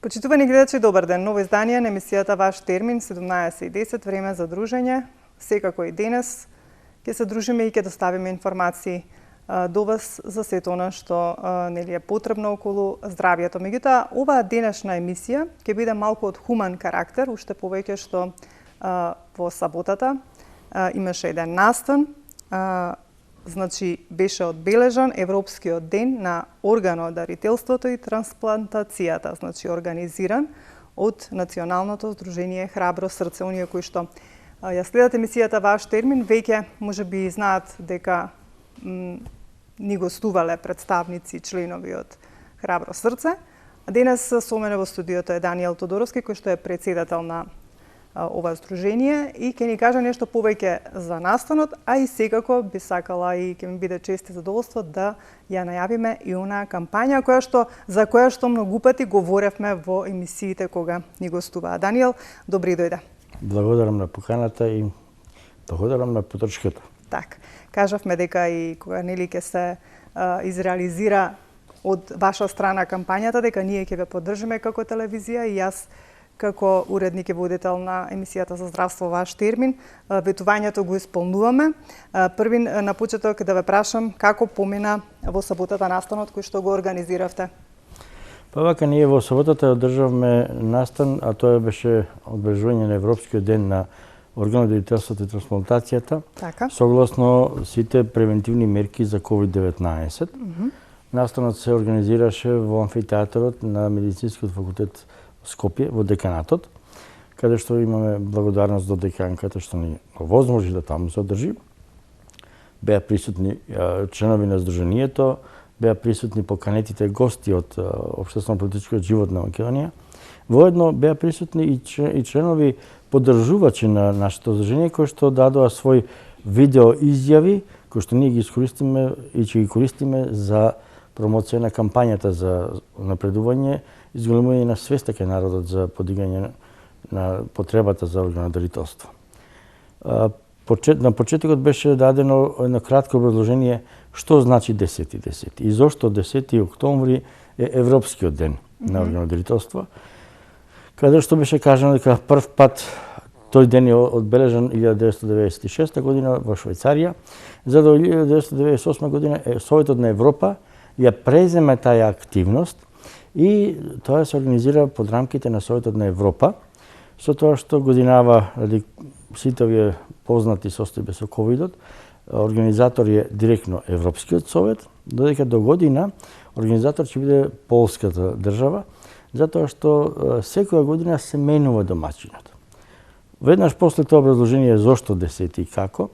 Почитувани гледачи, добар ден. Ново издание на емисијата Ваш термин 17:10 време за дружење. Секако и денес ќе се дружиме и ќе доставиме информации до вас за сето она што нели е потребно околу здравјето. Меѓутоа, оваа денешна емисија ќе биде малку од хуман карактер, уште повеќе што во саботата имаше еден настан, значи беше одбележан Европскиот ден на органодарителството и трансплантацијата, значи организиран од Националното здружение Храбро срце. Оние кои што ја следат емисијата Ваш термин, веќе можеби знаат дека ни гостувале представници, членови од Храбро срце. Денес со мене во студиото е Даниел Тодоровски, кој што е председател на ова здружение и ќе ни каже нешто повеќе за настанот, а и секако би сакала и ќе ми биде чест и задоволство да ја најавиме и онаа кампања за која што многу пати говоревме во емисиите кога ни гостуваа. Даниел, добри дојде. Благодарам на поканата и благодарам на подршката. Так, кажавме дека и кога нели ќе се изреализира од ваша страна кампањата, дека ние ќе ве поддржиме како телевизија и јас како уредник и водител на емисијата за здравство Ваш термин, ветувањето го исполнуваме. Први на почеток да ве прашам како помина во саботата настанот кој што го организиравте? Па вака, ние во саботата одржавме настан, а тоа беше одбележување на Европскиот ден на органодарителството и трансплантацијата, согласно сите превентивни мерки за COVID-19. Настанот се организираше во амфитеатарот на Медицинскиот факултет Скопје, во деканатот, каде што имаме благодарност до деканката што ни овозможи да таму се одржи. Беа присутни членови на здруженијето, беа присутни поканетите гости од општествено-политичкиот живот на Македонија. Воедно беа присутни и членови поддржувачи на нашето здружение кои што дадоа свој видео изјави кои што ние ги искористиме и ќе ги користиме за промоција на кампањата за напредување, изголемување на свеста кај народот за подигање на потребата за органодарителство. На почетокот беше дадено едно кратко образложение што значи 10.10 и зошто 10 октомври е Европскиот ден на органодарителство, каде што беше кажано дека прв пат тој ден е одбележан 1996 година во Швајцарија, за до 1998 година Советот на Европа ја преземе таа активност и тоа се организира под рамките на Советот на Европа, со тоа што годинава сите овие познати состојби со ковидот, организатор е директно Европскиот совет, додека до година организатор ќе биде полската држава, затоа што секоја година се менува домаќинот. Веднаш после тоа образложение зошто 10 и како,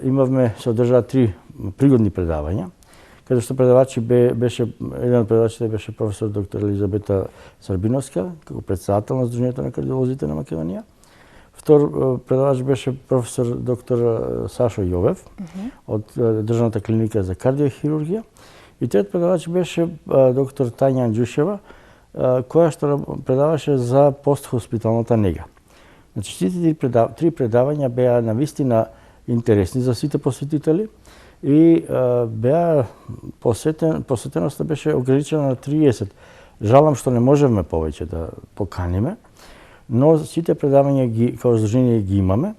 имавме се одржаа 3 пригодни предавања, каде што предавачи беше еден од предавачите беше професор доктор Елизабета Србиновска, како председател на Здруженијето на кардиолозите на Македонија. Втор предавач беше професор доктор Сашо Јовев од Државната клиника за кардиохирургија и трет предавач беше доктор Тања Анџушева, која што предаваше за постхоспиталната нега. Значи сите три предавања беа навистина интересни за сите посетители и беа посетеноста беше ограничена на 30. Жалам што не можевме повеќе да поканиме, но сите предавања како здружение ги имаме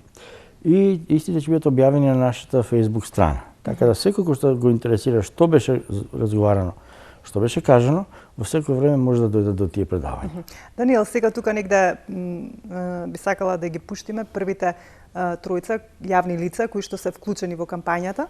и истите ќе бидат објавени на нашата Facebook страна. Така да секој кој што го интересира што беше разговарано, што беше кажано, во секој време може да дојде до тие предавања. Даниел, сега тука негде би сакала да ги пуштиме првите тројца јавни лица кои што се вклучени во кампањата.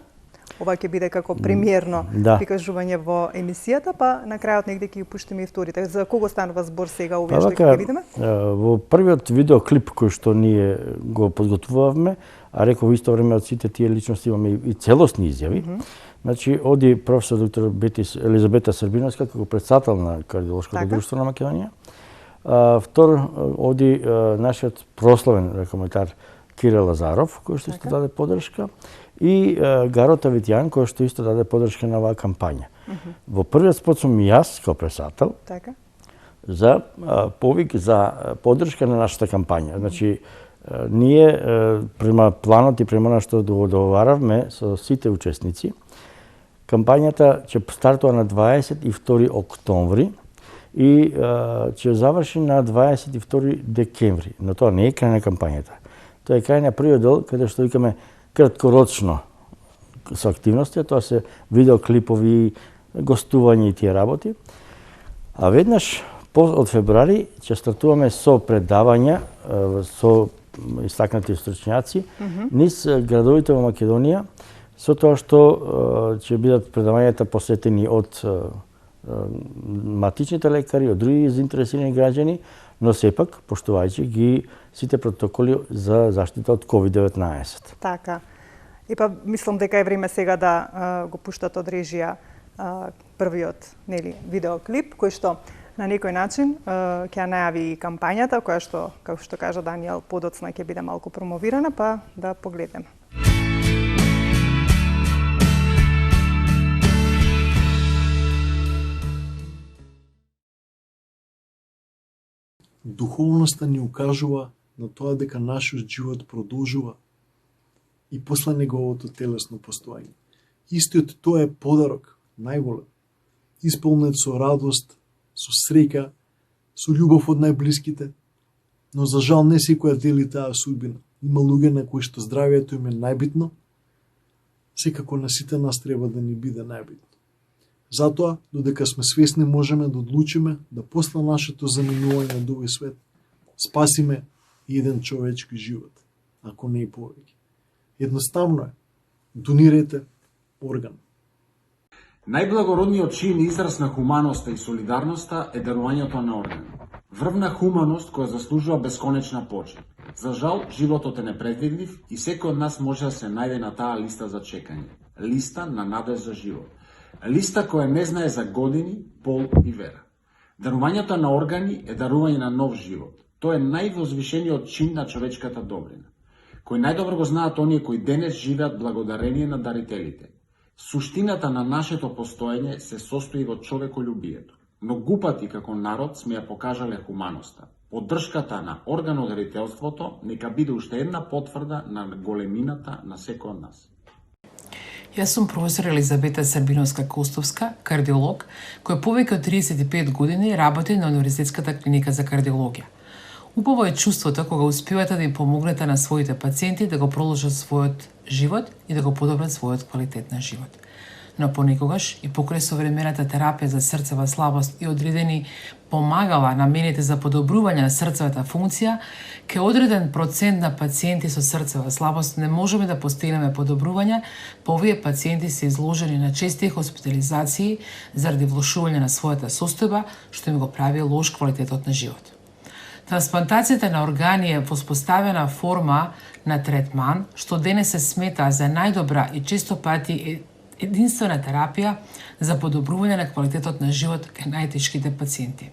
Ова ќе биде како премиерно прикажување во емисијата, па на крајот негде ќе ги пуштиме и вторите. За кого станува збор сега овие што ќе видиме? Во првиот видеоклип кој што ние го подготвувавме, а реков исто време од сите тие личности имаме и целосни изјави. Значи, оди професор доктор Елизабета Србиновска како председател на Кардиолошкото друштво на Македонија. Втор оди нашиот прославен рекометар Кирил Лазаров, кој што исто даде поддршка, и Гарота Витјан, кој што исто даде поддршка на оваа кампања. Во првиот спот сум јас, како председател, за повик за поддршка на нашата кампања. Значи, ние, према планот и према на што договаравме со сите учесници, кампањата ќе стартува на 22 октомври и ќе заврши на 22 декември. Но тоа не е крај на кампањата. Тоа е крај на првиот дел, каде што викаме краткорочно со активности, тоа се видеоклипови, гостување и тие работи. А веднаш од февруари ќе стартуваме со предавања со истакнати стручњаци низ градовите во Македонија, со тоа што ќе бидат предавањата посетени од матичните лекари, од други заинтересирани граѓани, но сепак поштувајќи ги сите протоколи за заштита од COVID-19. Така. И па мислам дека е време сега да го пуштат од режија првиот видеоклип, кој што на некој начин ќе најави и кампањата, која што, како што кажа Даниел, подоцна ќе биде малку промовирана, па да погледнеме. Духовноста ни укажува на тоа дека нашиот живот продолжува и после неговото телесно постоење. Истиот тоа е подарок, најголем, исполнет со радост, со среќа, со љубов од најблиските, но за жал не секоја дели таа судбина. Има луѓе на кои што здравието им е најбитно, секако на сите нас треба да ни биде најбитно. Затоа, додека сме свесни, можеме да одлучиме да после нашето заменување од овој свет спасиме еден човечки живот, ако не и повеќе. Едноставно е. Донирайте орган. Најблагородниот чин и израз на хуманоста и солидарноста е дарувањето на органи. Врвна хуманост која заслужува бесконечна почит. За жал, животот е непредвидлив и секој од нас може да се најде на таа листа за чекање. Листа на надеж за живот. Листа која не знае за години, пол и вера. Дарувањето на органи е дарување на нов живот. Тоа е највозвишениот чин на човечката добрина, кој најдобро го знаат оние кои денес живеат благодарение на дарителите. Суштината на нашето постоење се состои во човеколюбието, но глупати како народ сме ја покажале хуманоста. Поддршката на органодарителството нека биде уште една потврда на големината на секој од нас. Јас сум професор Елизабета Србиновска-Костовска, кардиолог, кој повеќе од 35 години работи на Универзитетската клиника за кардиологија. Убаво е чувството кога успевате да им помогнете на своите пациенти да го продолжат својот живот и да го подобрат својот квалитет на живот. Но понекогаш и покрај современата терапија за срцева слабост и одредени помагала намените за подобрување на срцевата функција, ке одреден процент на пациенти со срцева слабост не можеме да постигнеме подобрување, па овие пациенти се изложени на чести хоспитализации заради влошување на својата состојба, што им го прави лош квалитетот на живот. Трансплантацијата на органи е воспоставена форма на третман, што денес се смета за најдобра и често пати единствена терапија за подобрување на квалитетот на живот кај најтешките пациенти.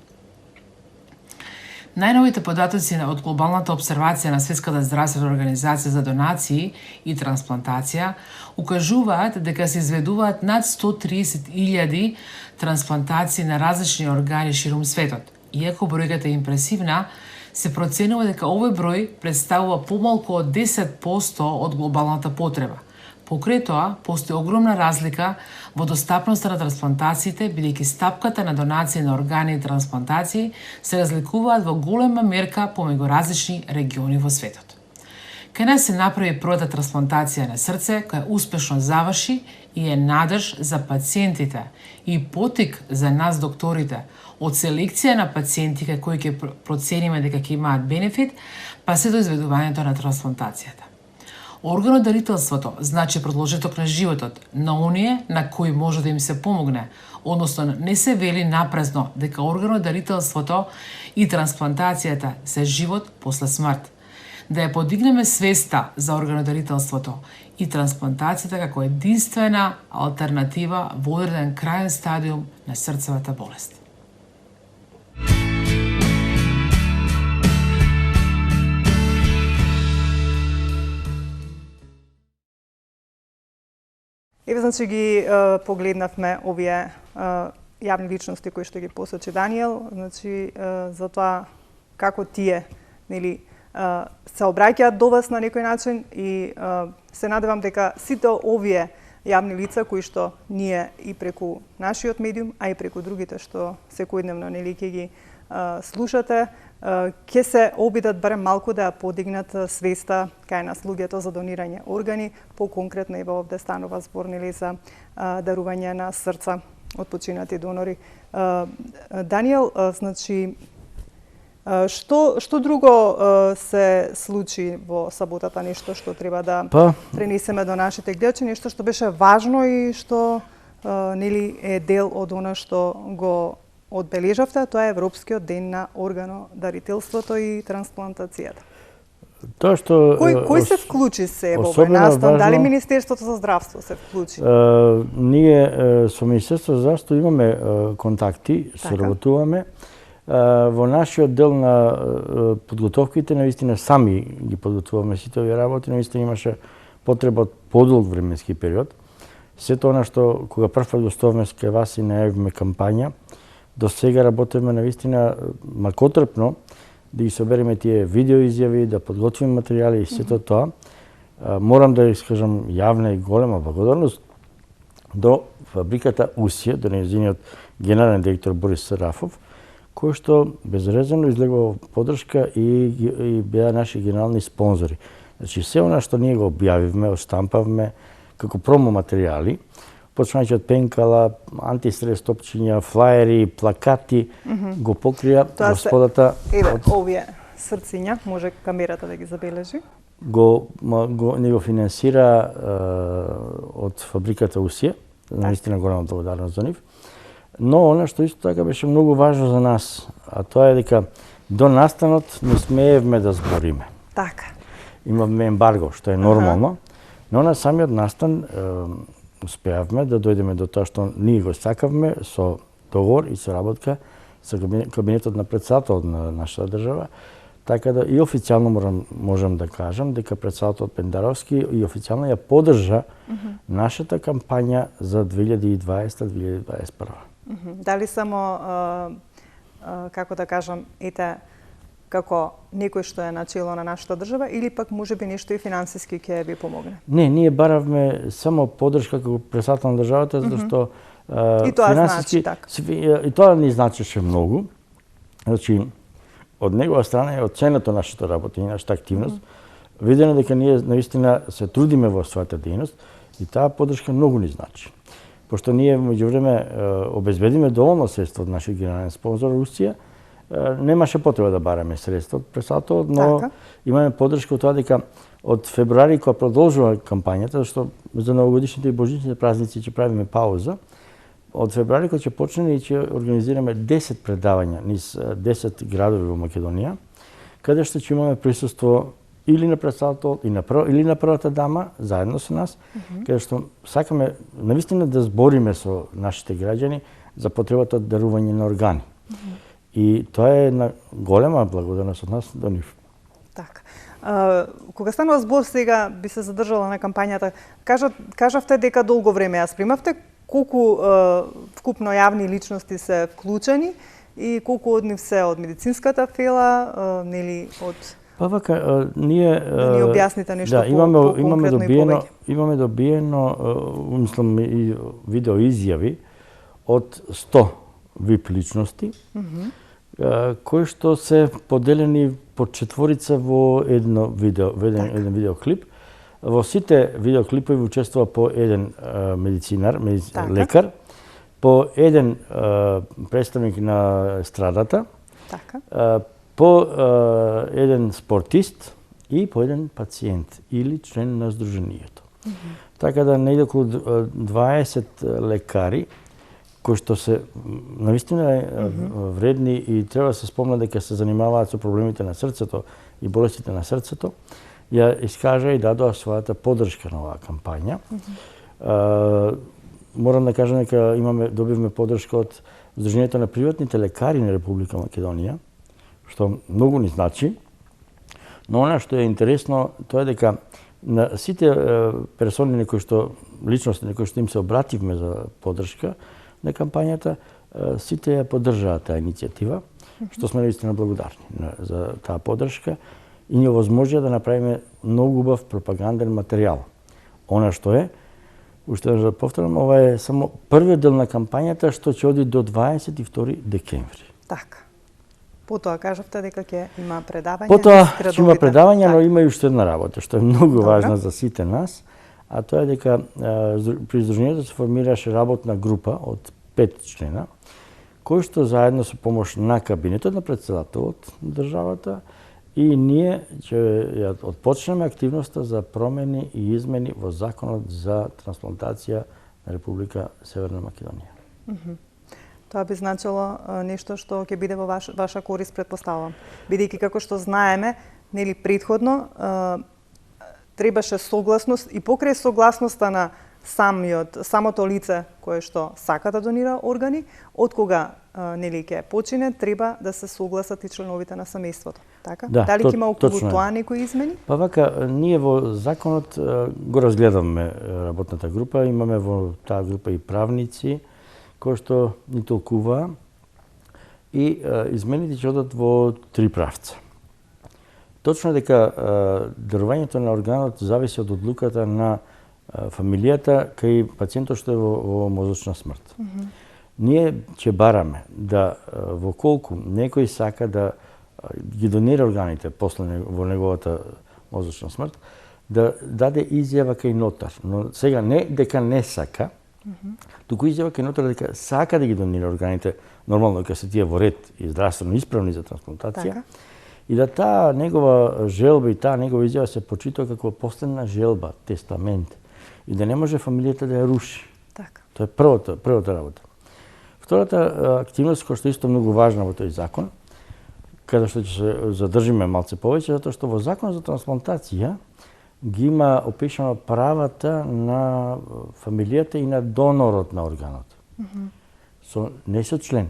Најновите податоци од глобалната обсервација на Светската здравствена организација за донации и трансплантација укажуваат дека се изведуваат над 130.000 трансплантации на различни органи ширум светот. Иако бројката е импресивна, се проценува дека овој број представува помалку од 10% од глобалната потреба. Покрај тоа, постои огромна разлика во достапноста на трансплантациите, бидејќи стапката на донација на органи и трансплантации се разликуваат во голема мерка помеѓу различни региони во светот. Кај нас се направи првата трансплантација на срце, која успешно заврши и е надеж за пациентите и потик за нас докторите од селекција на пациенти кои ќе процениме дека ќе имаат бенефит, па се до изведувањето на трансплантацијата. Органодарителството значи продолжеток на животот на оние на кои може да им се помогне, односно не се вели напразно дека органодарителството и трансплантацијата се живот после смрт. Да ја подигнеме свеста за органодарителството и трансплантацијата како единствена алтернатива во одреден крајен стадиум на срцевата болест. Еве, значи ги погледнавме овие јавни личности кои што ги посочи Даниел, значи за тоа како тие, нели, се обраќаат до вас на некој начин и се надевам дека сите овие јавни лица кои што ние и преку нашиот медиум, а и преку другите што секојдневно нели ќе ги слушате, ќе се обидат барем малку да ја подигнат свеста кај нас луѓето за донирање органи, по-конкретно и овде станува збор нели за дарување на срца од починати донори. Даниел, значи што друго се случи во саботата, нешто што треба да пренесеме до нашите гледачи, нешто што беше важно и што нели е дел од она што го одбележавте, тоа е Европскиот ден на органодарителството и трансплантацијата. Тоа што кој се вклучи се во овој настан? Дали Министерството за здравство се вклучи? Ние со Министерството за здравство имаме контакти, соработуваме. Во нашиот дел на подготовките, наистина сами ги подготвуваме сите овие работи, наистина имаше потреба од подолг временски период. Сето она што кога прв пат гостувавме кај вас и најавивме кампања, до сега работиме наистина макотрпно да ги собереме тие видеоизјави, да подготвиме материјали и сето тоа. Морам да искажам јавна и голема благодарност до фабриката Усија, до нејзиниот генерален директор Борис Сарафов, кој што безрезервно излегува поддршка и беа наши генерални спонзори. Значи, се она што ние го објавивме, оштампавме како промо материјали, почнувајќи од пенкала, антистрес топчиња, флаери, плакати, го покрија господата. Еве, овие срциња, може камерата да ги забележи. Не го финансира од фабриката Усија, наистина голема благодарност за нив. Но она што исто така беше многу важно за нас, а тоа е дека до настанот не смеевме да збориме. Така. Имаме ембарго, што е нормално, но на самиот настан успеавме да дојдеме до тоа што ние го сакавме со договор и соработка со кабинетот на претседателот на нашата држава, така да и официјално можам да кажам дека претседателот Пендаровски и официјално ја поддржа нашата кампања за 2020-2021. Дали само, како да кажам, како некој што е начело на нашата држава, или пак можеби нешто и финансиски ќе ви помогне? Не, ние баравме само поддршка како претседател на државата, затоа што и тоа значи така. И тоа ни значеше многу. Значи, од негова страна е оценето нашата работа и нашата активност. Видено дека ние наистина се трудиме во својата дејност и таа поддршка многу ни значи. Пошто ние меѓувреме обезбедиме доволно средства од нашиот генерален спонзор Русија, немаше потреба да бараме средства од претседателот, но имаме поддршка од тоа дека од февруари кога продолжува кампањата, зашто за новогодишните и божичните празници ќе правиме пауза, од февруари кога ќе почнеме и ќе организираме 10 предавања низ 10 градови во Македонија, каде што ќе имаме присуство или на претседателот или на првата дама заедно со нас, каде што сакаме навистина да збориме со нашите граѓани за потребата од дарување на органи. И тоа е една голема благодарност од нас до нив. Така. Кога станува збор сега би се задржала на кампањата, кажавте дека долго време ја спремавте, колку вкупно јавни личности се вклучени и колку од нив се од медицинската фела, нели од Па вака, ние да ни објасните нешто имаме добиено, мислам и видео изјави од 100 VIP личности, кои што се поделени по четворица во еден видеоклип. Во сите видеоклипови учествува по еден медицинар, лекар, по еден представник на страдата, по еден спортист и по еден пациент или член на здруженијето. Така да најде околу 20 лекари кои што се навистина вредни и треба да се спомна дека се занимаваат со проблемите на срцето и болестите на срцето, ја искажа и дадоа својата поддршка на оваа кампања. Морам да кажам дека добивме поддршка од Здруженијето на приватните лекари на Република Македонија, што многу ни значи. Но она што е интересно, тоа е дека на сите персони на кои што личности на кои што им се обративме за поддршка на кампањата, сите ја поддржаа таа иницијатива, што сме наистина благодарни за таа поддршка и ни овозможија да направиме многу убав пропаганден материјал. Она што е, уште да повторам, ова е само првиот дел на кампањата што ќе оди до 22 декември. Така. Потоа кажавте дека ќе има предавање. Потоа ќе има предавање, но така. има и уште една работа, што е многу Добро. важна за сите нас, а тоа е дека при Сдруженијето се формираше работна група од 5 члена, кои што заедно со помош на кабинетот на претседателот на државата и ние ќе ја отпочнеме активноста за промени и измени во законот за трансплантација на Република Северна Македонија. Тоа би значило нешто што ќе биде во ваша корист, претпоставувам. Бидејќи како што знаеме, нели претходно требаше согласност и покрај согласноста на самото лице кое што сака да донира органи, од кога нели ќе почине, треба да се согласат и членовите на семејството. Така? Да, Дали ќе има околу точно е. тоа некои измени? Па вака, ние во законот го разгледаме работната група, имаме во таа група и правници кои што ни толкуваа и измените ќе одат во 3 правца. Точно е дека дарувањето на органот зависи од одлуката на фамилијата кај пациентот што е во мозочна смрт. Ние ќе бараме да во колку некој сака да ги донира органите после во неговата мозочна смрт, да даде изјава кај нотар. Но сега не дека не сака, туку изјава кај нотар дека сака да ги донира органите, нормално дека се тие во ред и здравствено исправни за трансплантација. Така. И да таа негова желба и таа негова изјава се почитува како последна желба, тестамент. И да не може фамилијата да ја руши. Така. Тоа е првата работа. Втората активност, која што е исто многу важна во тој закон, каде што ќе се задржиме малце повеќе, затоа што во закон за трансплантација ги има опишано правата на фамилијата и на донорот на органот. Не со член,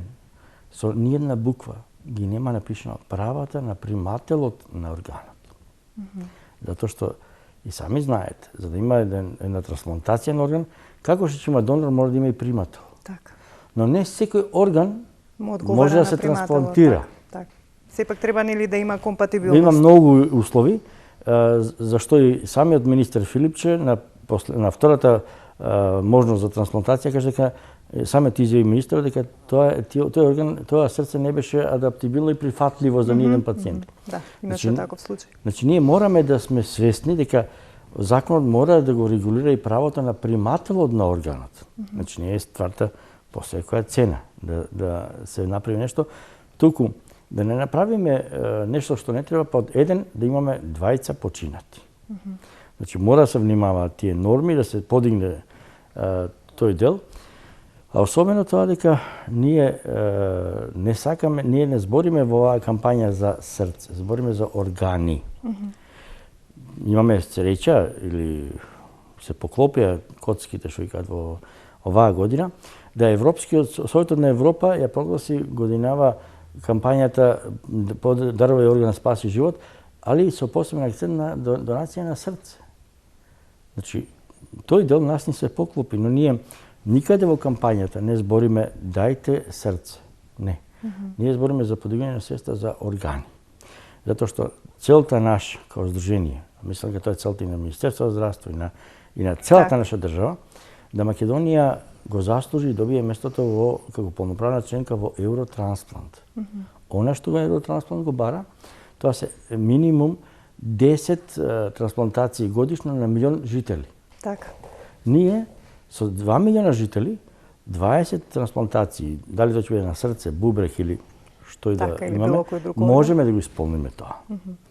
со ниедна буква ги нема напишано правата на примателот на органот. Затоа што и сами знаете, за да има една трансплантација на орган, како што ќе има донор, мора да има и примател. Така. Но не секој орган Му одговара може да на се примателот, трансплантира. Така. Сепак треба нели да има Да компатибилност. има многу услови, зашто и самиот министер Филипче на втората можност за трансплантација каже дека самиот изјави министерот дека тој орган, тоа срце не беше адаптибилно и прифатливо за ниеден пациент. Да, имаше таков случај. Значи ние мораме да сме свесни дека законот мора да го регулира и правото на примателот на органот. Значи не е стварта по секоја цена да се направи нешто, туку да не направиме нешто што не треба, па од еден да имаме двајца починати. Значи мора да се внимаваат тие норми, да се подигне тој дел, а особено тоа дека ние не сакаме, ние не збориме во оваа кампања за срце, збориме за органи. Имаме среќа или се поклопија коцките што викаат во оваа година, да Европскиот Советот на Европа ја прогласи годинава кампањата Дарувај орган, спаси живот, али со посебен акцент на донација на срце. Значи, тој дел нас ни се поклопи, но ние никаде во кампањата не збориме дајте срце. Не. Ние збориме за подигање на свеста за органи. Затоа што целта наша како здружение, мислам дека тоа е целта и на Министерството за здравство и на целата наша држава, да Македонија го заслужи и добие местото во како полноправна членка во Евротрансплант. Она што го Евротрансплант го бара, тоа се минимум 10 трансплантации годишно на милион жители. Така. Ние со 2 милиона жители 20 трансплантации, дали тоа ќе биде на срце, бубрек или што и да имаме, можеме да го исполниме тоа.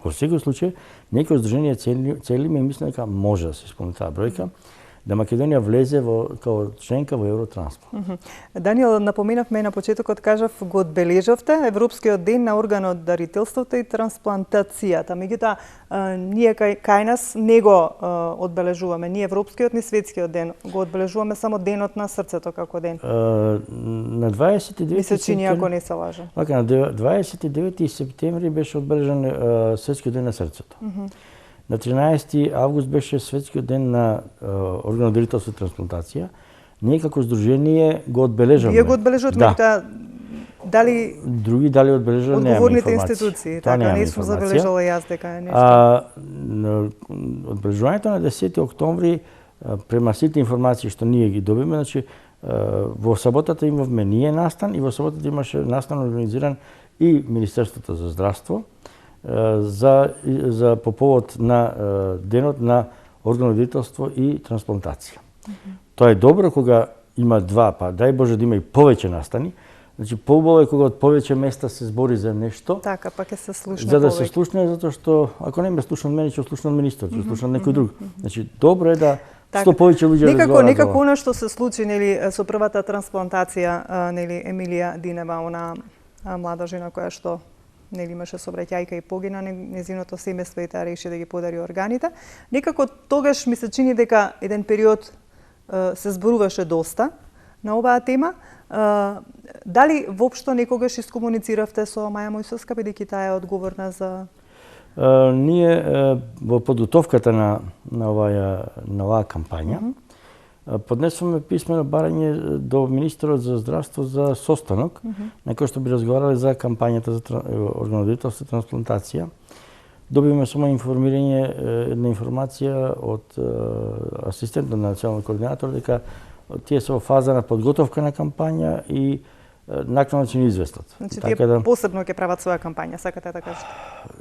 Во секој случај, некои здруженија целиме и мислиме дека може да се исполни таа бројка, да Македонија влезе како членка во Евротрансплант. Даниел, напоменавме на почетокот, кажав, го одбележавте Европскиот ден на органот дарителството и трансплантацијата. Меѓутоа, ние кај нас не го одбележуваме, ни Европскиот, ни Светскиот ден. Го одбележуваме само денот на срцето како ден. На 29 ми се чини, ако не се лажам. Така, на 29 септември беше одбележан Светскиот ден на срцето. На 13 август беше Светскиот ден на органодарителство и трансплантација. Ние како здружение го одбележавме. Вие го одбележувате, меѓутоа дали други дали одбележуваме, немаме одговорните информација. институции, така не сум забележала јас дека е нешто. Одбележувањето на 10 октомври према сите информации што ние ги добиме, значи во саботата имавме ние настан и во саботата имаше настан организиран и Министерството за здравство за по повод на денот на органодителство и трансплантација. Тоа е добро кога има два, па дај Боже да има и повеќе настани. Значи поубаво е кога од повеќе места се збори за нешто. Така, па ќе се слушне за да повеќе. се слушне, затоа што ако не ме слушнат мене, ќе слушнат министер, ќе слушнат некој друг. Значи добро е да што повеќе луѓе разговараат. Некако она што се случи нели со првата трансплантација нели Емилија Динева, она млада жена која што нели имаше сообраќајка и погина, нејзиното семејство и таа реши да ги подари органите. Некако тогаш ми се чини дека еден период се зборуваше доста на оваа тема. Дали воопшто некогаш искомунициравте со Маја Мојсовска, бидејќи таа е одговорна за... Ние во подготовката на оваа кампања поднесуваме писмено барање до Министерот за здравство за состанок на кој што би разговарале за кампањата за органодителство и трансплантација. Добиваме само информирање, една информација од асистентот на националниот координатор дека тие се во фаза на подготовка на кампања и накнадно ќе ни известат. Значи тие посебно ќе прават своја кампања, сакате да кажете?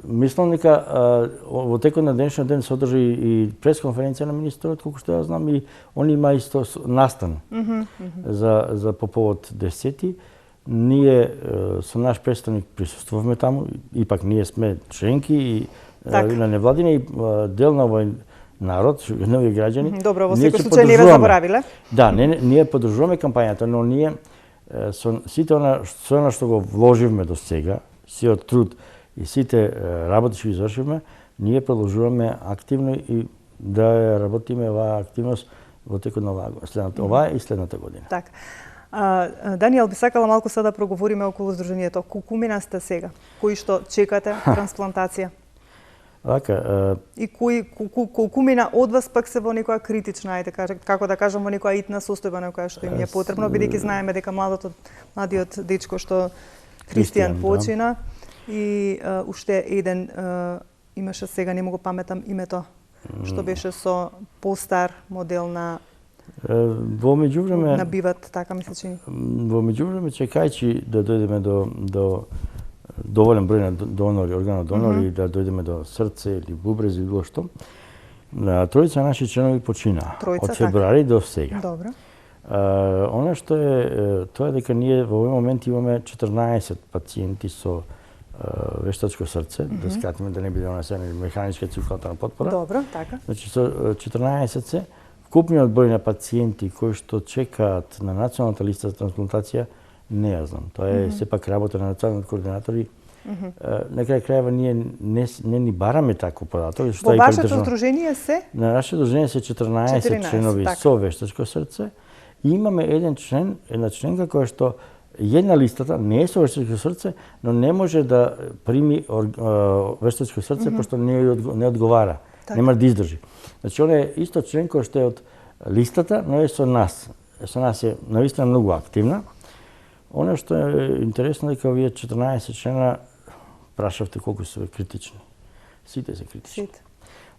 Мислам дека во текот на денешниот ден се одржи и пресконференција на министерот, колку што ја знам, и он има исто настан за по повод 10-ти. Ние со наш представник присуствуваме таму, ипак ние сме членки и на невладина и дел на овој народ, нови граѓани. Добро, во секој случај не ве заборавиле. Да, ние поддржуваме кампањата, но ние со сите она што го вложивме до сега, сиот труд и сите работи што извршивме, ние продолжуваме активно и да работиме оваа активност во текот на оваа и следната година. Така. Даниел, би сакала малку сега да проговориме околу Здруженијето. Колку мина сте сега? Кои што чекате трансплантација? Така, и колку мина од вас пак се во некоја критична, како да кажам, во некоја итна состојба на која што им е потребно, бидејќи знаеме дека младиот дечко што Кристијан почина и уште еден имаше, сега не му го паметам името, што беше со постар модел на во меѓувреме набиват, така ми се чини. Во меѓувреме чекајќи да дојдеме до доволен број на донори, органодонори, да дојдеме до срце или бубрез или било што. Тројца наши членови починаа од февруари до сега. Добро. Она што е тоа дека ние во овој момент имаме 14 пациенти со вештачко срце, да скатиме да не биде она се механичка циркулаторна потпора. Добро, така. Значи со 14 се вкупниот број на пациенти кои што чекаат на националната листа за трансплантација не ја знам. Тоа е сепак работа на националниот координатор и на крај крајава ние не ни бараме таков податок. Во вашето здружение се? На нашето здружение се 14 членови со вештачко срце и имаме една членка која што една листата не е со вештачко срце, но не може да прими вештачко срце пошто не одговара. Нема да издржи. Значи, он е исто член кој што е од листата, но е со нас. Со нас е навистина многу активна. Оно што е интересно дека овие 14 члена прашавте колку се критични. Сите се критични.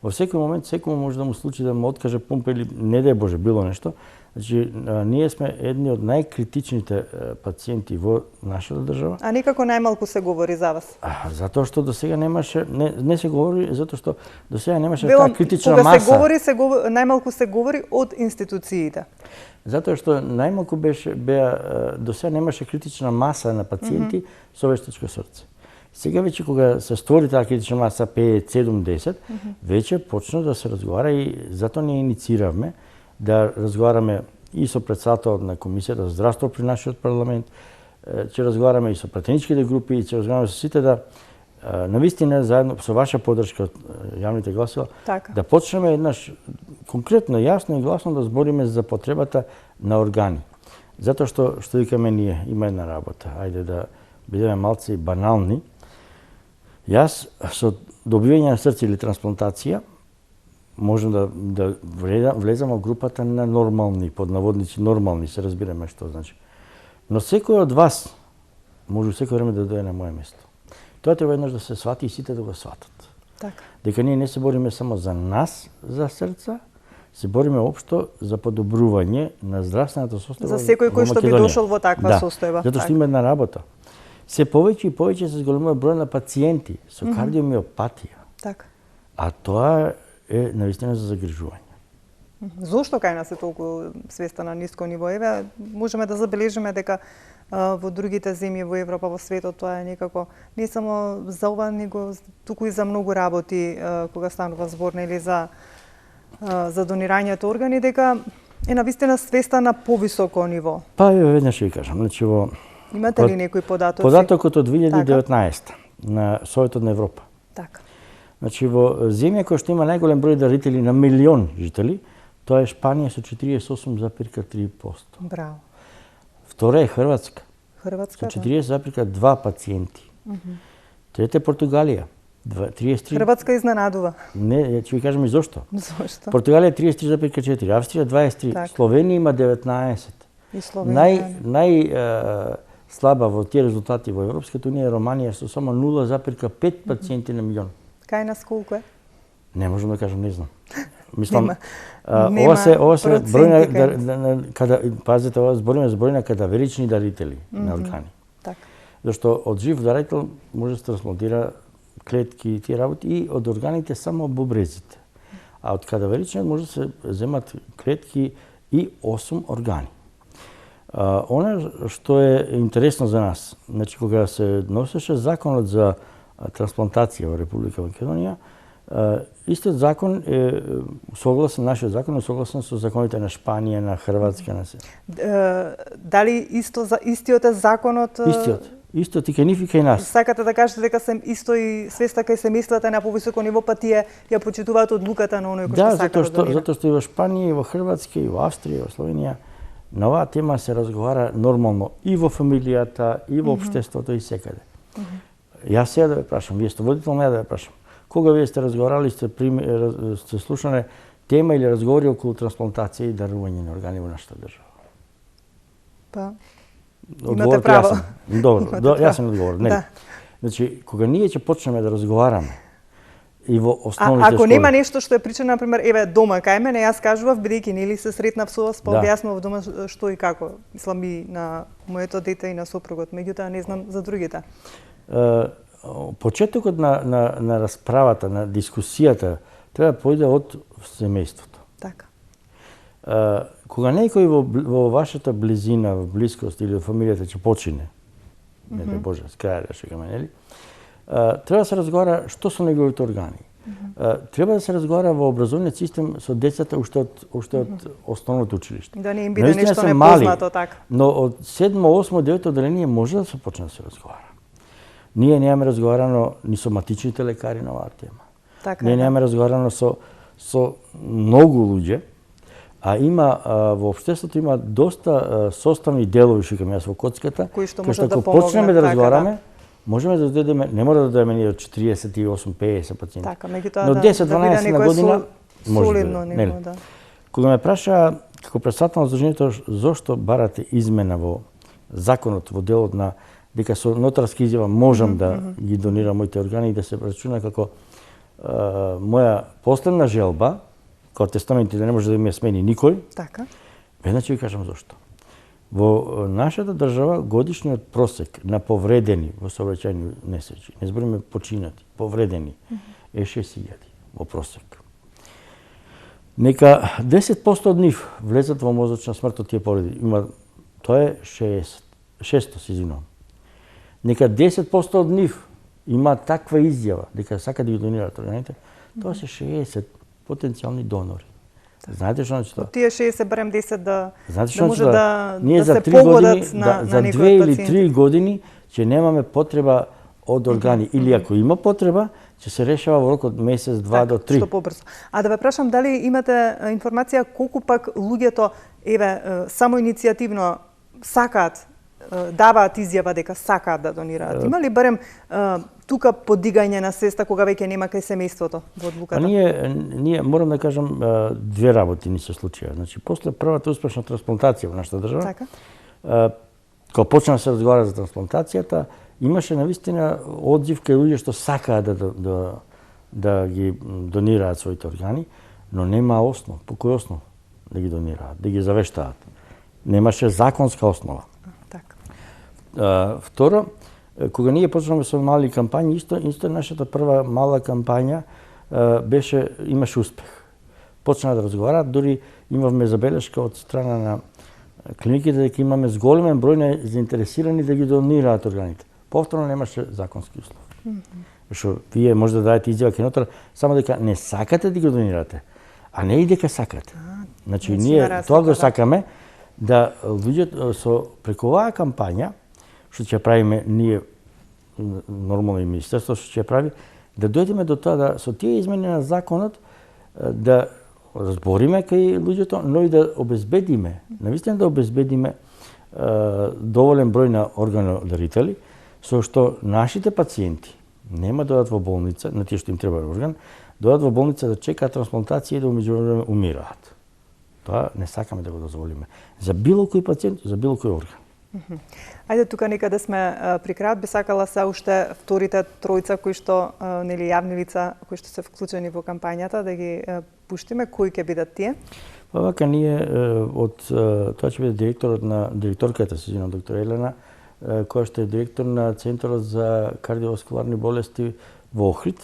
Во секој момент секој може да му случи да му откаже помпа или не дај Боже било нешто. Значи, ние сме едни од најкритичните пациенти во нашата држава. А некако најмалку се говори за вас? Затоа што до сега немаше, не се говори, затоа што до сега немаше таа критична маса. Кога се говори, најмалку се говори од институциите. Затоа што најмалку беа до сега немаше критична маса на пациенти со вештачко срце. Сега веќе кога се створи таа критична маса 5, 7, 10, веќе почна да се разговара и затоа ние иницииравме да разговараме и со председателот на Комисијата за здравство при нашиот парламент, ќе разговараме и со пратеничките групи, и ќе разговараме со сите да навистина заедно со ваша поддршка од јавните гласила, да почнеме еднаш конкретно, јасно и гласно да збориме за потребата на органи. Затоа што викаме ние, има една работа, ајде да бидеме малци банални. Јас со добивање на срце или трансплантација можам да влезам во групата на нормални, под наводници нормални, се разбираме што значи. Но секој од вас може секој време да дојде на моје место. Тоа треба еднаш да се свати и сите да го сватат. Така. Дека ние не се бориме само за нас, за срца, се бориме општо за подобрување на здравствената состојба За секој кој што би дошол во таква состојба. Затоа што има една работа. Се повеќе и повеќе се зголемува број на пациенти со кардиомиопатија. Така. А тоа е навистина за загрижување. Зошто кај нас е толку свеста на ниско ниво? Еве, можеме да забележиме дека во другите земји во Европа, во светот, тоа е некако не само за ова, него туку и за многу работи кога станува збор нели за донирањето органи, дека е навистина свеста на повисоко ниво. Па веднаш ќе кажам, значи во Имате ли некои податоци? Податокот од 2019 на Советот на Европа. Така. Значи во земја која што има најголем број дарители на милион жители, тоа е Шпанија со 48,3%. Браво. Втора е Хрватска Хрватска. со 40,2 пациенти. Трета е Португалија, 33. Хрватска изненадува. Не, ќе ви кажам и зошто. Зошто? Португалија 33,4, Австрија 23, Так. Словенија има 19. И Словенија. Слаба во тие резултати во Европската унија е Романија со само 0,5 пациенти на милион. Кај нас колку е? Не можам да кажам, не знам. Мислам, Нема ова се проценти бројна када пазете, ова збориме за бројна кадаверични дарители на органи. Така. Зашто од жив дарител може да се трансплантира клетки и тие работи и од органите само бубрезите. А од кадаверичниот може да се земат клетки и 8 органи. Она што е интересно за нас, значи кога се носеше законот за трансплантација во Република Македонија, истиот закон е согласен, нашиот закон е согласен со законите на Шпанија, на Хрватска, на се. Дали истиот е законот? Истиот и кај нив и кај нас. Сакате да кажете дека се исто и свеста кај се мислите на повисоко ниво, па тие ја почитуваат одлуката на оној кој што сака да донира? Затоа што и во Шпанија, и во Хрватска, и во Австрија, и во Словенија на оваа тема се разговара нормално и во фамилијата, и во општеството, и секаде. Јас сега да ве прашам, вие сте водител, не да ве прашам. Кога вие сте разговарали, сте слушале тема или разговори околу трансплантација и дарување на органи во нашата држава? Па, имате право. Добро, јасен одговор. Да. Значи, кога ние ќе почнеме да разговараме и во основните ако школи... нема нешто што е причина, например, еве дома кај мене, јас кажував, бидејќи нели се сретнав со вас, па објаснував дома што и како. Мислам и на моето дете и на сопругот, меѓутоа не знам за другите. Почетокот на расправата, на дискусијата треба да појде од семејството. Така. Кога некој во вашата близина, во блискост или во фамилијата ќе почине, не дај Боже, с крај да шегаме, нели? Треба да се разговара што со неговите органи. Треба да се разговара во образовниот систем со децата уште од основното училиште. Да не им биде нешто непознато, така. Но од 7, 8, 9 одделение може да се почне да се разговара. Ние немаме разговарано ни со матичните лекари на оваа тема. Така, ние немаме разговарано со многу луѓе, а има во општеството има доста составни делови, шикам јас, во коцката, кои што може да помогнат. Почнеме да разговараме, да. Можеме да додадеме, не мора да додадеме ние од 48-50 пациенти. Така, меѓутоа но 10-12 да на година може солидно да. ниво, да. Кога ме праша како председател на Сдруженијето зошто барате измена во законот во делот на дека со нотарска изјава можам да ги донирам моите органи и да се рачуна како моја последна желба, како тестаменти да не може да ми смени никој. Така. Веднаш ви кажам зошто. Во нашата држава годишниот просек на повредени во сообраќајни несреќи, не збориме починати, повредени, е 6.000 во просек. Нека 10% од нив влезат во мозочна смрт од тие повреди. Тоа е 600, се извинувам. Нека 10% од нив има таква изјава дека сака да ги донираат органите, тоа се 60 потенцијални донори. Знаете што значи тоа? Тие 60 барем 10 да може да се погодат на за 2 или 3 години ќе немаме потреба од органи или ако има потреба ќе се решава во рок од месец, 2 до 3. Што побрзо. А да ве прашам дали имате информација колку пак луѓето само иницијативно сакаат даваат изјава дека сакаат да донираат. Има ли барем тука подигање на свеста кога веќе нема кај семејството во одлуката? Ние морам да кажам две работи ни се случија. Значи после првата успешна трансплантација во нашата држава, кога почна да се разговара за трансплантацијата, имаше навистина одзив кај луѓе што сакаат да ги донираат своите органи, но нема основ. По кој основ да ги донираат, да ги завештаат? Немаше законска основа. Така. Второ, кога ние почнавме со мали кампањи, исто нашата прва мала кампања имаше успех. Почна да разговараат, дури имавме забелешка од страна на клиниките дека имаме зголемен број на заинтересирани да ги донираат органите. Повторно немаше законски услов. Што вие може да дадете изјава кај нотар само дека не сакате да ги донирате, а не и дека сакате. Значи ние тоа го сакаме да луѓето со преку оваа кампања што ќе правиме ние нормално и министерството што ќе прави, да дојдеме до тоа да со тие измени на законот да разбориме кај луѓето, но и да обезбедиме, навистина да обезбедиме доволен број на органодарители, со што нашите пациенти нема да одат во болница, на тие што им треба орган, да одат во болница да чекаат трансплантација и да умеѓувреме умираат. Тоа не сакаме да го дозволиме. За било кој пациент, за било кој орган. Ајде тука некаде сме при крајот, би сакала се уште вторите тројца кои што нели јавни лица кои што се вклучени во кампањата да ги пуштиме, кои ќе бидат тие? Вака ние од тоа ќе биде директорката се зина доктор Елена, која што е директор на Центарот за кардиоваскуларни болести во Охрид,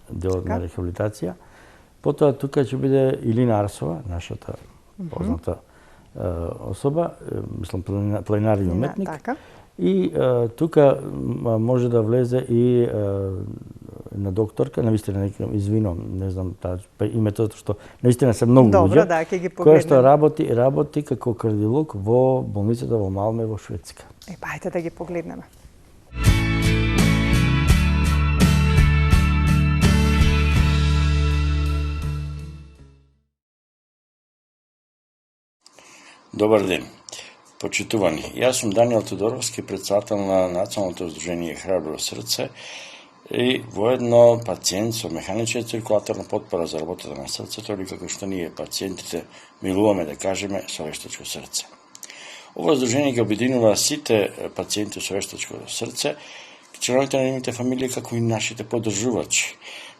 дел на рехабилитација. Потоа тука ќе биде Илина Арсова, нашата позната особа, мислам планинар и уметник. Така. И тука може да влезе и на докторка, навистина извинувам, не знам името што наистина се многу луѓе. Добро, да, ќе ги погледнем. Која што работи како кардиолог во болницата во Малме во Шведска. Ајде да ги погледнеме. Добар ден, почитувани. Јас сум Даниел Тодоровски, председател на Националното здружение Храбро срце и воедно пациент со механичка циркулаторна потпора за работата на срцето, или како што ние пациентите милуваме да кажеме со вештачко срце. Ова здружение ги обединува сите пациенти со вештачко срце, членовите на нивните фамилии, како и нашите поддржувачи.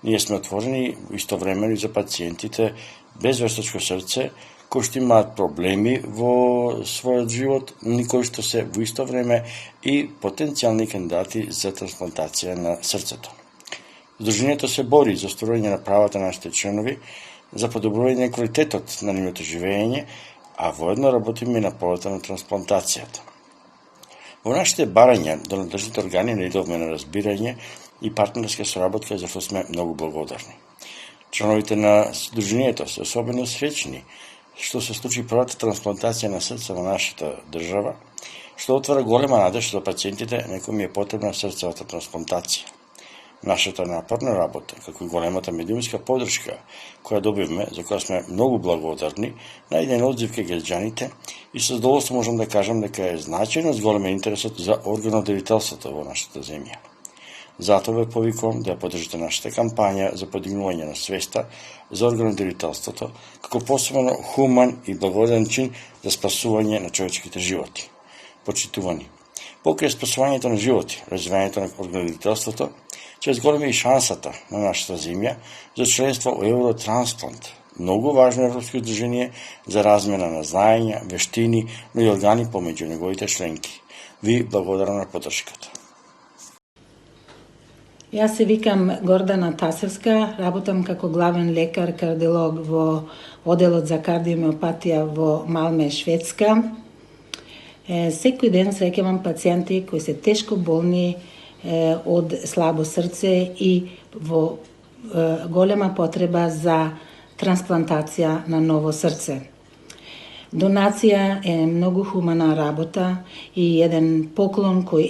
Ние сме отворени истовремено и за пациентите без вештачко срце, кои што имаат проблеми во својот живот, но кои што се во исто време и потенцијални кандидати за трансплантација на срцето. Здружението се бори за остварување на правата на нашите членови, за подобрување на квалитетот на нивното живење, а воедно работиме и на полата на трансплантацијата. Во нашите барања до надлежните органи наидовме на разбирање и партнерска соработка, за што сме многу благодарни. Членовите на здружението се особено среќни што се случи првата трансплантација на срце во нашата држава, што отвара голема надеж за пациентите на кои е потребна срцевата трансплантација. Нашата напорна работа, како и големата медиумска поддршка која добивме, за која сме многу благодарни, најде одзив кај граѓаните и со задоволство можам да кажам дека е значајно зголемен интересот за органодарителството во нашата земја. Затоа ве повикувам да ја поддржите нашата кампања за подигнување на свеста за органодарителството, како посебно хуман и благороден чин за спасување на човечките животи. Почитувани, покрај спасувањето на животи, развивањето на органодарителството, ќе зголеми и шансата на нашата земја за членство во Евротрансплант, многу важно европско здружение за размена на знаења, вештини, но и органи помеѓу неговите членки. Ви благодарам на поддршката. Јас се викам Гордана Тасевска, работам како главен лекар кардиолог во оделот за кардиомиопатија во Малме, Шведска. Секој ден среќавам пациенти кои се тешко болни од слабо срце и во голема потреба за трансплантација на ново срце. Донација е многу хумана работа и еден поклон кој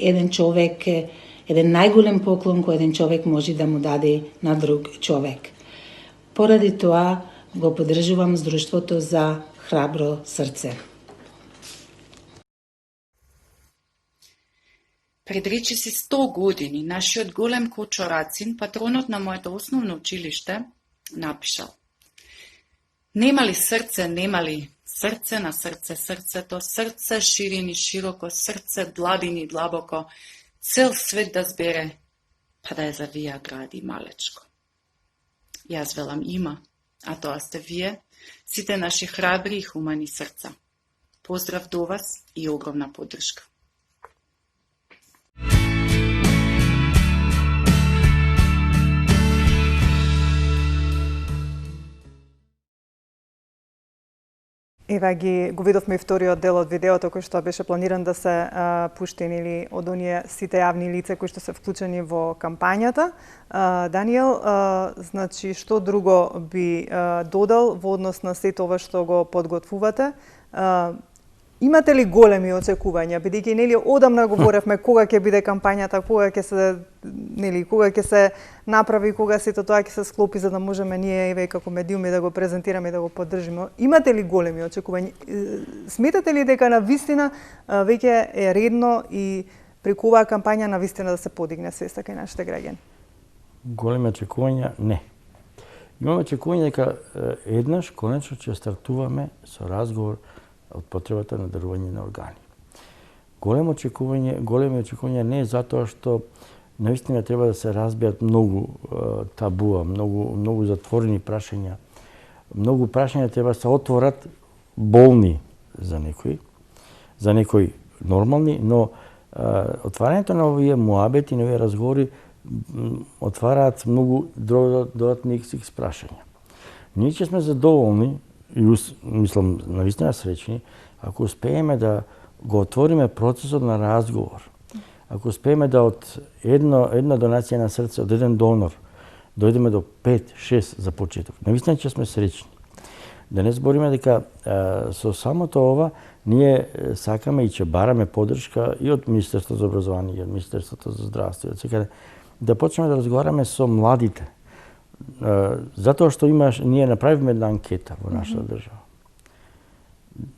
еден најголем поклон кој еден човек може да му даде на друг човек. Поради тоа го поддржувам Здружството за Храбро срце. Пред речиси 100 години, нашиот голем Кочо Рацин, патронот на моето основно училиште, напишал: Немали срце, немали срце на срце, срцето, срце ширини широко, срце длабини длабоко, цел свет да збере, па да ја завија гради малечко. Јас велам има, а тоа сте вие, сите наши храбри и хумани срца. Поздрав до вас и огромна поддршка. Ева го видовме и вториот дел од видеото кој што беше планиран да се пуштени или од оние сите јавни лица кои што се вклучени во кампањата. Даниел, значи што друго би додал во однос на сето ова што го подготвувате? Имате ли големи очекувања, бидејќи нели одамна говоревме кога ќе биде кампањата, кога ќе се направи, кога сето тоа ќе се склопи за да можеме ние еве како медиуми да го презентираме и да го поддржиме. Имате ли големи очекувања? Сметате ли дека на вистина веќе е редно и преку оваа кампања на вистина да се подигне свеста кај нашите граѓани? Големи очекувања не. Имаме очекување дека еднаш конечно ќе стартуваме со разговор од потребата на дарување на органи. Големи очекувања не е затоа што наистина треба да се разбијат многу табуа, многу затворени прашања. Многу прашања треба да се отворат болни за некои нормални, но отварањето на овие муабети, на овие разговори отвараат многу додатни прашања. Ние ќе сме задоволни и мислам навистина среќни ако успееме да го отвориме процесот на разговор. Ако успееме да од една донација на срце, од еден донор, дојдеме до 5-6 за почеток. Навистина ќе сме среќни. Да не збориме дека со самото ова ние сакаме и ќе бараме поддршка и од Министерството за образование, и од Министерството за здравство, и од секаде да почнеме да разговараме со младите. Затоа што ние направивме една анкета во нашата држава.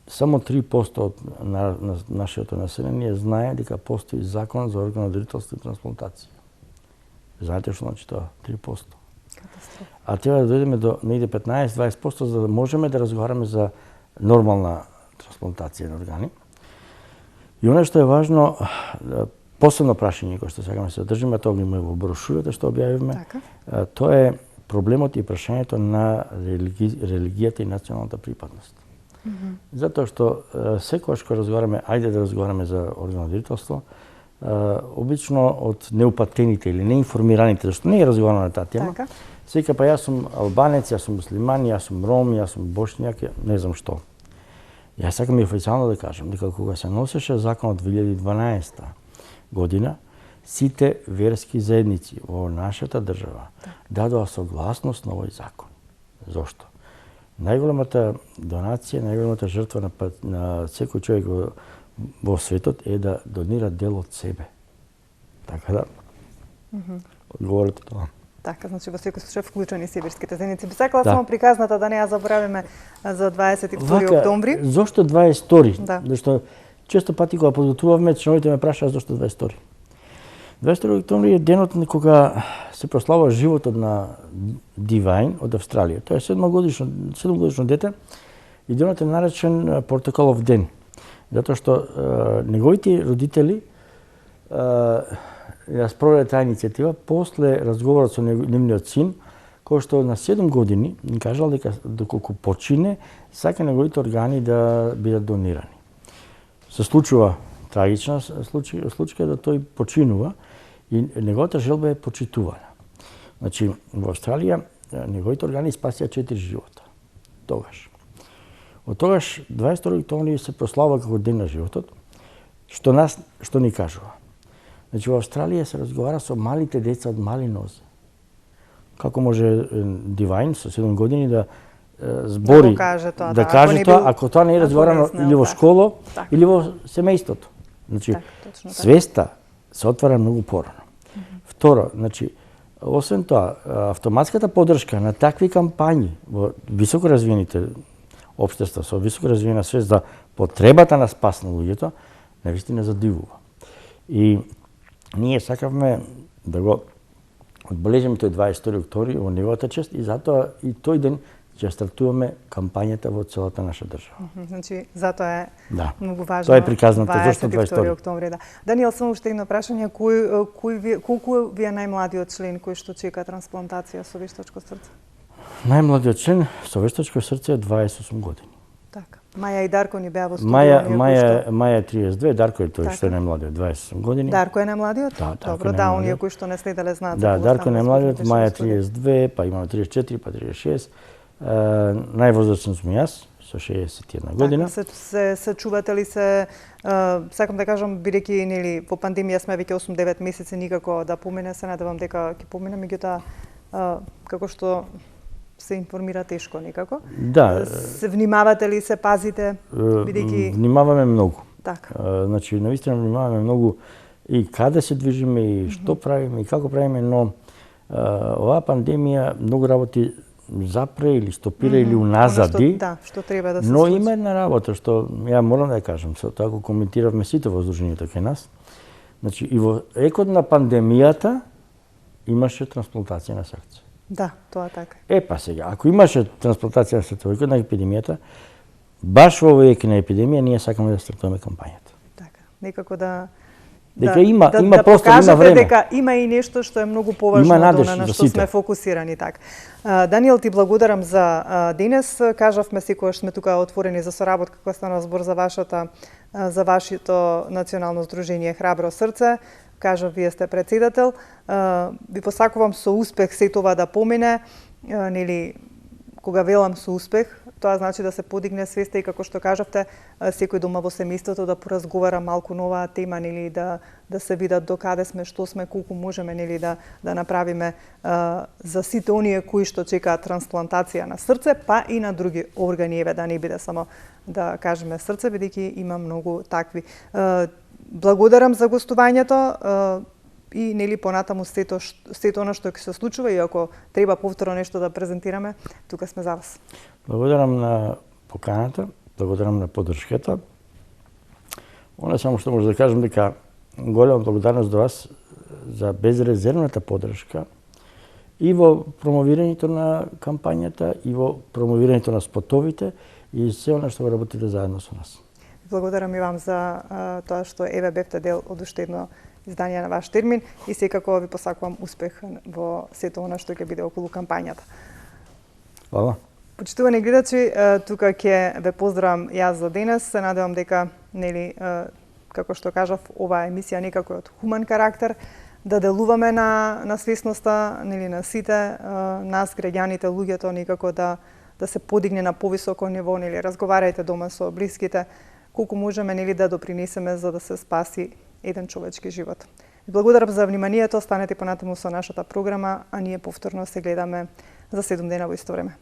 Само 3% од нашето население знае дека постои закон за органодарителство и трансплантација. Знаете што значи тоа? 3%. А треба да дојдеме до негде 15-20% за да можеме да разговараме за нормална трансплантација на органи. И оно што е важно, посебно прашање кој што сакаме да се одржиме, тоа го има во брошурата што објавивме, тоа е проблемот и прашањето на религијата и националната припадност. Затоа што секогаш кога разговараме, ајде да разговараме за органодарителство, обично од неупатените или неинформираните, зашто не е разговарано на таа тема, сека па јас сум албанец, јас сум муслиман, јас сум ром, јас сум бошњак, не знам што. Јас сакам и официјално да кажам дека кога се носеше законот 2012 година, сите верски заедници во нашата држава дадоа согласност на овој закон. Зошто? Најголемата донација, најголемата жртва на секој човек во светот е да донира дел од себе. Така да, одговорите тоа. Така, значи во секој случај вклучени се верските заедници. Би сакала само приказната да не ја заборавиме за 22 октомври. Зошто 22? Да. Зашто често пати кога подготвувавме, членовите ме прашаат зошто 22. 22 октомври е денот кога се прославува животот на Дивајн од Австралија. Тоа е 7-годишно дете и денот е наречен Портокалов ден. Затоа што неговите родители ја спроведе таа иницијатива после разговорот со нивниот син, кој што на 7 години ни кажал дека доколку почине, сака неговите органи да бидат донирани. Се случува трагична случка да тој починува и неговата желба е почитувана. Значи, во Австралија неговите органи спасија 4 живота. Тогаш. Од тогаш 22 октомври се прославува како ден на животот, што ни кажува. Значи, во Австралија се разговара со малите деца од мали нозе. Како може Дивајн со 7 години да збори, да каже тоа, ако тоа не е разговарано или во школа, или во семејството. Значи, свеста се отвара многу порано. Второ, значи, освен тоа, автоматската поддршка на такви кампањи во високо развиените општества, со високо развиена свест за потребата на спас на луѓето, навистина задивува. И ние сакавме да го одбележиме тој 22 октомври во неговата чест и затоа и тој ден ќе стартуваме кампањата во целата наша држава. Значи, затоа е многу важно. Тоа е приказната зашто 22 октомври, да. Даниел, само уште едно прашање, колку ви е најмладиот член кој што чека трансплантација со вештачко срце? Најмладиот член со вештачко срце е 28 години. Така. Маја и Дарко ни беа во студија. Маја 32, Дарко е тој што е најмладиот, 28 години. Дарко е најмладиот? Да, добро, да, оние кои што не следеле знаат. Да, Дарко е најмладиот, Маја 32, па имаме 34, па 36. Највозрачен сум јас со 61 година. Се чувате ли се, сакам да кажам, бидејќи нели по пандемија сме веќе 8-9 месеци, никако да помине, се надевам дека ќе помине, меѓутоа како што се информира тешко некако. Да. Се внимавате ли, се пазите, бидејќи внимаваме многу. Така. Значи навистина внимаваме многу и каде се движиме и што правиме и како правиме, но оваа пандемија многу работи запре или стопира или уназади. Што треба да се но случи. има една работа што ја морам да ја кажам, со тоа го коментиравме сите во здруженијето кај нас. Значи и во екот на пандемијата имаше трансплантација на срце. Да, тоа така. Па сега, ако имаше трансплантација на срце во екот на епидемијата, баш во овој ек на епидемија ние сакаме да стартуваме кампањата. Така, некако да дека има да простор, има време. Дека има и нешто што е многу поважно од она на што сме фокусирани така. Даниел, ти благодарам за денес. Кажавме секогаш сме тука отворени за соработка кога стана збор за вашето национално здружение Храбро срце. Кажав, вие сте председател. Ви посакувам со успех се тоа да помине, нели кога велам со успех, тоа значи да се подигне свеста и како што кажавте, секој дома во семејството да поразговара малку на оваа тема, нели да се видат до каде сме, што сме, колку можеме, нели да направиме за сите оние кои што чекаат трансплантација на срце, па и на други органи, еве да не биде само да кажеме срце, бидејќи има многу такви. Благодарам за гостувањето и нели понатаму сето она што ќе се случува и ако треба повторно нешто да презентираме, тука сме за вас. Благодарам на поканата, благодарам на поддршката. Она само што може да кажам дека голема благодарност до вас за безрезервната поддршка и во промовирањето на кампањата и во промовирањето на спотовите и се она што го работите заедно со нас. Благодарам и вам за тоа што еве бевте дел од уште едно издание на ваш термин и секако ви посакувам успех во сето она што ќе биде околу кампањата. Хвала. Почитувани гледачи, тука ќе ве поздравам јас за денес. Се надевам дека нели како што кажав, оваа емисија некако е од хуман карактер, да делуваме на свесноста нели на сите нас граѓаните, луѓето некако да се подигне на повисоко ниво, нели разговарајте дома со блиските, колку можеме нели да допринесеме за да се спаси еден човечки живот. Благодарам за вниманието, останете понатаму со нашата програма, а ние повторно се гледаме за 7 дена во исто време.